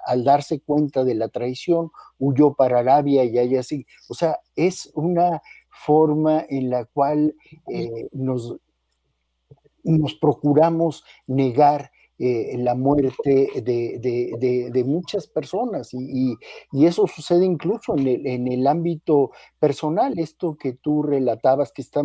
al darse cuenta de la traición huyó para Arabia y allá así. O sea, es una forma en la cual nos procuramos negar la muerte de muchas personas y eso sucede incluso en el ámbito personal, esto que tú relatabas que está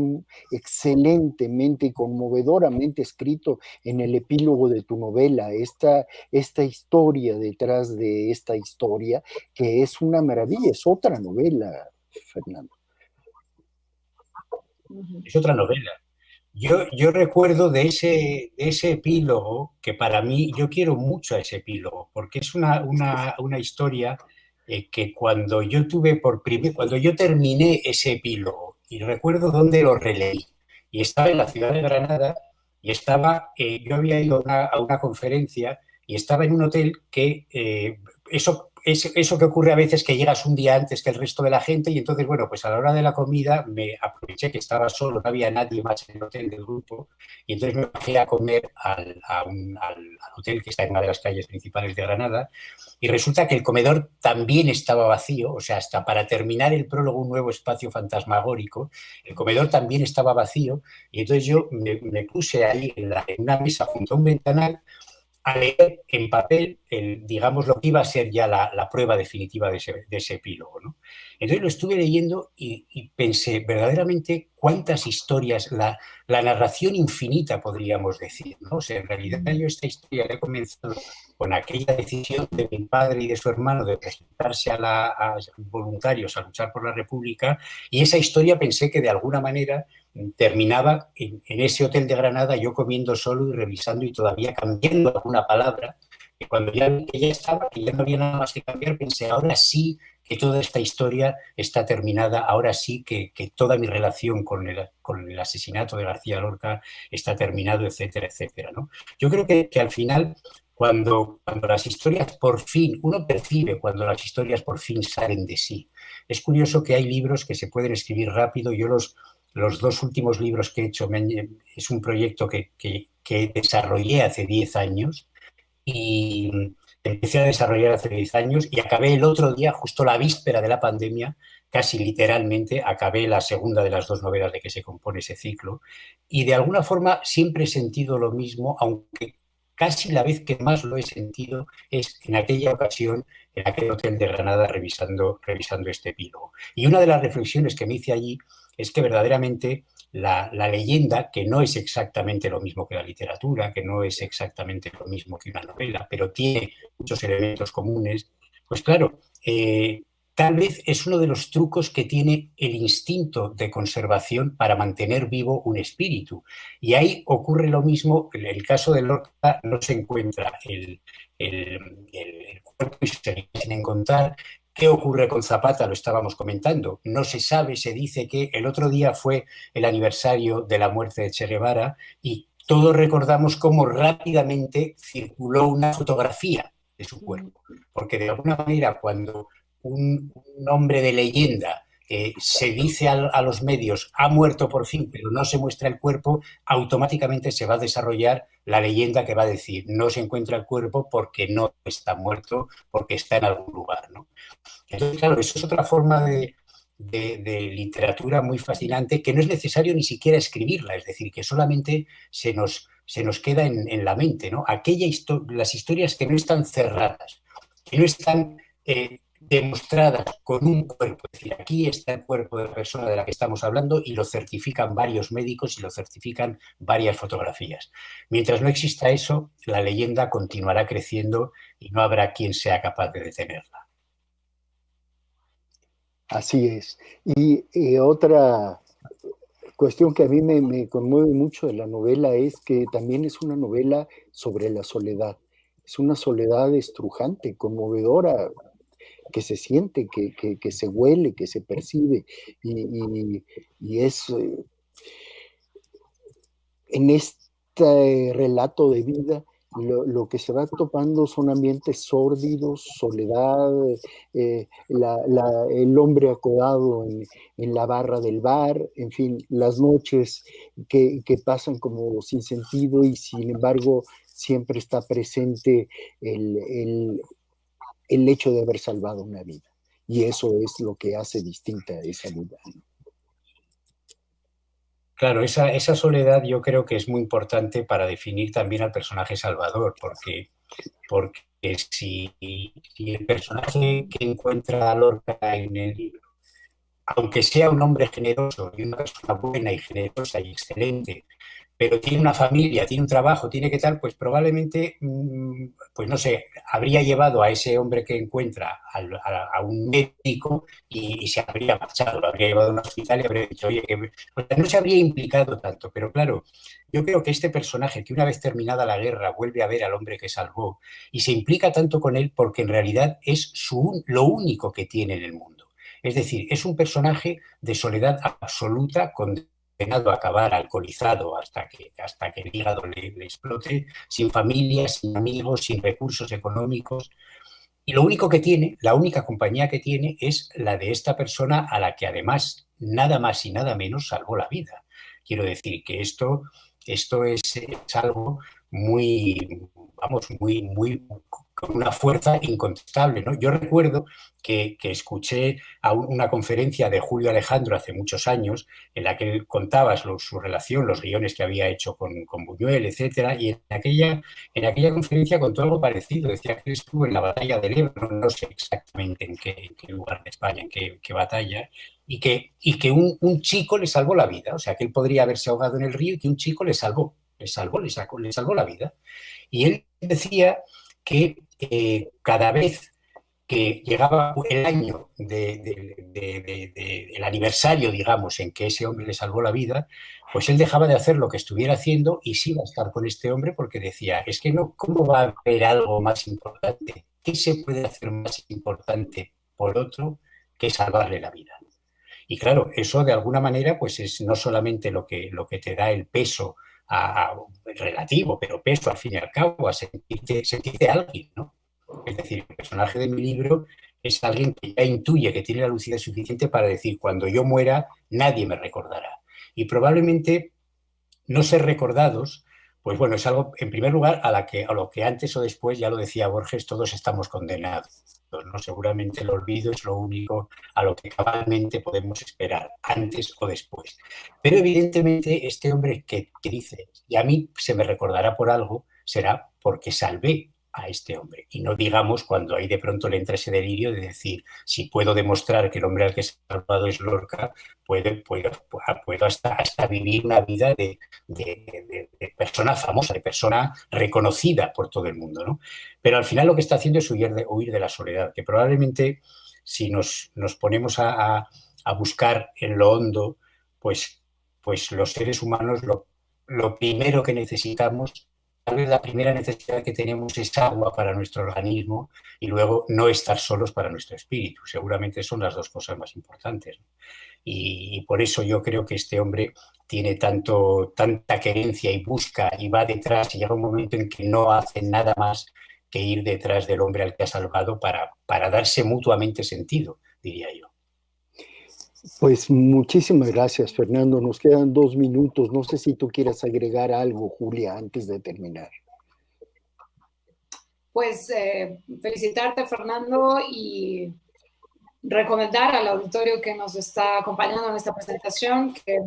excelentemente y conmovedoramente escrito en el epílogo de tu novela, esta historia detrás de esta historia, que es una maravilla, es otra novela, Fernando. Es otra novela. Yo recuerdo de ese epílogo que para mí, yo quiero mucho a ese epílogo, porque es una historia que cuando yo terminé ese epílogo, y recuerdo dónde lo releí, y estaba en la ciudad de Granada, y yo había ido a una conferencia y estaba en un hotel que eso que ocurre a veces, que llegas un día antes que el resto de la gente y entonces, bueno, pues a la hora de la comida me aproveché que estaba solo, no había nadie más en el hotel del grupo y entonces me bajé a comer al hotel que está en una de las calles principales de Granada y resulta que el comedor también estaba vacío, o sea, hasta para terminar el prólogo, un nuevo espacio fantasmagórico, el comedor también estaba vacío y entonces yo me puse ahí en una mesa junto a un ventanal a leer en papel, digamos, lo que iba a ser ya la prueba definitiva de ese epílogo, ¿no? Entonces lo estuve leyendo y pensé, verdaderamente, cuántas historias, la narración infinita, podríamos decir, ¿no? O sea, en realidad yo esta historia la he comenzado con aquella decisión de mi padre y de su hermano de presentarse a voluntarios a luchar por la República, y esa historia pensé que de alguna manera terminaba en ese hotel de Granada yo comiendo solo y revisando y todavía cambiando alguna palabra, que cuando ya vi que ya estaba, que ya no había nada más que cambiar, pensé, ahora sí que toda esta historia está terminada, ahora sí que toda mi relación con el asesinato de García Lorca está terminado, etcétera, etcétera, ¿no? Yo creo que al final, cuando las historias por fin, uno percibe cuando las historias por fin salen de sí. Es curioso que hay libros que se pueden escribir rápido, yo los dos últimos libros que he hecho es un proyecto que desarrollé hace 10 años y empecé a desarrollar hace 10 años y acabé el otro día, justo la víspera de la pandemia, casi literalmente, acabé la segunda de las dos novelas de que se compone ese ciclo y de alguna forma siempre he sentido lo mismo, aunque casi la vez que más lo he sentido es en aquella ocasión, en aquel hotel de Granada revisando este epílogo. Y una de las reflexiones que me hice allí es que verdaderamente la leyenda, que no es exactamente lo mismo que la literatura, que no es exactamente lo mismo que una novela, pero tiene muchos elementos comunes, pues claro, tal vez es uno de los trucos que tiene el instinto de conservación para mantener vivo un espíritu. Y ahí ocurre lo mismo, en el caso de Lorca no se encuentra el cuerpo y se sigue sin encontrar. ¿Qué ocurre con Zapata? Lo estábamos comentando. No se sabe, se dice que el otro día fue el aniversario de la muerte de Che Guevara y todos recordamos cómo rápidamente circuló una fotografía de su cuerpo. Porque de alguna manera cuando un hombre de leyenda se dice a los medios ha muerto por fin, pero no se muestra el cuerpo, automáticamente se va a desarrollar la leyenda que va a decir no se encuentra el cuerpo porque no está muerto, porque está en algún lugar, ¿no? Entonces, claro, eso es otra forma de literatura muy fascinante que no es necesario ni siquiera escribirla, es decir, que solamente se nos queda en la mente, ¿no? Las historias que no están cerradas, que no están demostradas con un cuerpo, es decir, aquí está el cuerpo de la persona de la que estamos hablando y lo certifican varios médicos y lo certifican varias fotografías. Mientras no exista eso, la leyenda continuará creciendo y no habrá quien sea capaz de detenerla. Así es. Y otra cuestión que a mí me conmueve mucho de la novela es que también es una novela sobre la soledad. Es una soledad estrujante, conmovedora, que se siente, que se huele, que se percibe. Y es en este relato de vida lo que se va topando son ambientes sórdidos, soledad, el hombre acodado en la barra del bar, en fin, las noches que pasan como sin sentido y sin embargo siempre está presente el hecho de haber salvado una vida. Y eso es lo que hace distinta a esa vida. Claro, esa soledad yo creo que es muy importante para definir también al personaje Salvador, porque si el personaje que encuentra a Lorca en el libro, aunque sea un hombre generoso y una persona buena y generosa y excelente, pero tiene una familia, tiene un trabajo, tiene que tal, pues probablemente, pues no sé, habría llevado a ese hombre que encuentra a un médico y se habría marchado, lo habría llevado a un hospital y habría dicho, oye, o sea, no se habría implicado tanto, pero claro, yo creo que este personaje que una vez terminada la guerra vuelve a ver al hombre que salvó y se implica tanto con él porque en realidad es lo único que tiene en el mundo. Es decir, es un personaje de soledad absoluta, condenado a acabar alcoholizado hasta que el hígado le explote, sin familia, sin amigos, sin recursos económicos. Y lo único que tiene, la única compañía que tiene es la de esta persona a la que además nada más y nada menos salvó la vida. Quiero decir que esto es algo muy, vamos, con una fuerza incontestable, ¿no? Yo recuerdo que escuché a una conferencia de Julio Alejandro hace muchos años en la que él contaba su relación, los guiones que había hecho con Buñuel, etcétera, y en aquella conferencia contó algo parecido. Decía que él estuvo en la batalla del Ebro, no sé exactamente en qué lugar de España, en qué batalla, y que un chico le salvó la vida. O sea, que él podría haberse ahogado en el río y que un chico le salvó la vida. Y él decía que cada vez que llegaba el año el aniversario, digamos, en que ese hombre le salvó la vida, pues él dejaba de hacer lo que estuviera haciendo y sí iba a estar con este hombre porque decía, es que no, ¿cómo va a haber algo más importante? ¿Qué se puede hacer más importante por otro que salvarle la vida? Y claro, eso de alguna manera pues es no solamente lo que te da el peso relativo, pero peso al fin y al cabo, a sentirte alguien, ¿no? Es decir, el personaje de mi libro es alguien que ya intuye que tiene la lucidez suficiente para decir, cuando yo muera, nadie me recordará. Y probablemente no ser recordados, pues bueno, es algo, en primer lugar, a lo que antes o después, ya lo decía Borges, todos estamos condenados, ¿no? Seguramente el olvido es lo único a lo que cabalmente podemos esperar, antes o después. Pero evidentemente este hombre que dice, y a mí se me recordará por algo, será porque salvé a este hombre. Y no digamos cuando ahí de pronto le entra ese delirio de decir, si puedo demostrar que el hombre al que he salvado es Lorca, puedo hasta vivir una vida de persona famosa, de persona reconocida por todo el mundo, ¿no? Pero al final lo que está haciendo es huir de la soledad, que probablemente si nos ponemos a buscar en lo hondo, pues los seres humanos lo primero que necesitamos, tal vez la primera necesidad que tenemos es agua para nuestro organismo y luego no estar solos para nuestro espíritu. Seguramente son las dos cosas más importantes, ¿no? Y por eso yo creo que este hombre tiene tanta querencia y busca y va detrás y llega un momento en que no hace nada más que ir detrás del hombre al que ha salvado para darse mutuamente sentido, diría yo. Pues muchísimas gracias, Fernando. Nos quedan 2 minutos. No sé si tú quieras agregar algo, Julia, antes de terminar. Pues felicitarte, Fernando, y recomendar al auditorio que nos está acompañando en esta presentación que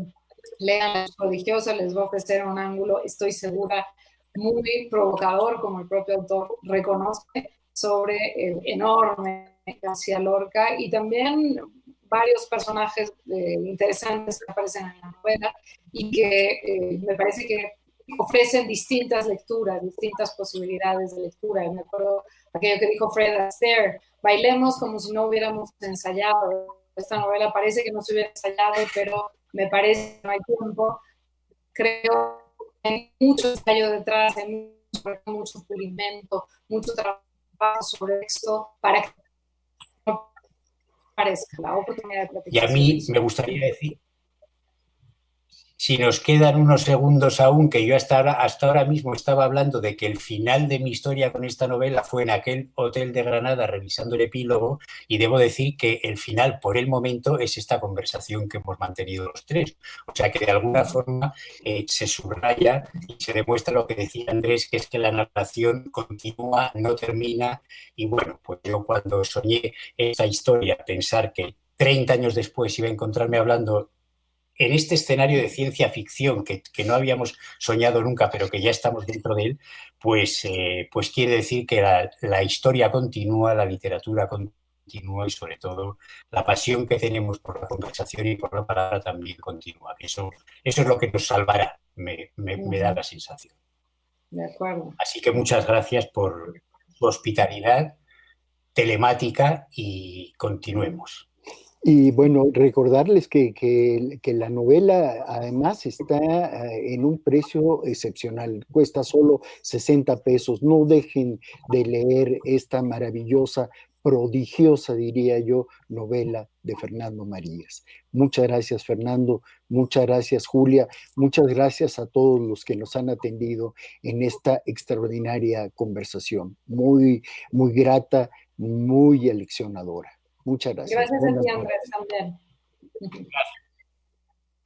lean La Luz Prodigiosa. Les va a ofrecer un ángulo, estoy segura, muy provocador, como el propio autor reconoce, sobre el enorme García Lorca, y también varios personajes interesantes que aparecen en la novela y que me parece que ofrecen distintas lecturas, distintas posibilidades de lectura. Me acuerdo aquello que dijo Fred Astaire, bailemos como si no hubiéramos ensayado. Esta novela parece que no se hubiera ensayado, pero me parece que no hay tiempo. Creo que hay mucho ensayo detrás, hay mucho pulimento, mucho trabajo sobre esto para que no parezca la oportunidad de platicar. Y a mí me gustaría decir, si nos quedan unos segundos aún, que yo hasta ahora mismo estaba hablando de que el final de mi historia con esta novela fue en aquel hotel de Granada revisando el epílogo, y debo decir que el final, por el momento, es esta conversación que hemos mantenido los tres. O sea que de alguna forma se subraya y se demuestra lo que decía Andrés, que es que la narración continúa, no termina. Y bueno, pues yo cuando soñé esta historia, pensar que 30 años después iba a encontrarme hablando en este escenario de ciencia ficción que no habíamos soñado nunca, pero que ya estamos dentro de él, pues quiere decir que la historia continúa, la literatura continúa, y sobre todo la pasión que tenemos por la conversación y por la palabra también continúa. Eso es lo que nos salvará, me da la sensación. De acuerdo. Así que muchas gracias por su hospitalidad telemática y continuemos. Y bueno, recordarles que la novela además está en un precio excepcional, cuesta solo 60 pesos. No dejen de leer esta maravillosa, prodigiosa, diría yo, novela de Fernando Marías. Muchas gracias, Fernando. Muchas gracias, Julia. Muchas gracias a todos los que nos han atendido en esta extraordinaria conversación. Muy, muy grata, muy aleccionadora. Muchas gracias. Gracias a ti, Andrés, también.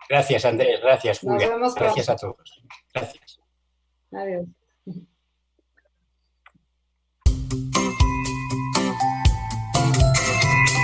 Gracias, Andrés. Gracias, Julia. Nos vemos pronto. Gracias a todos. Gracias. Adiós.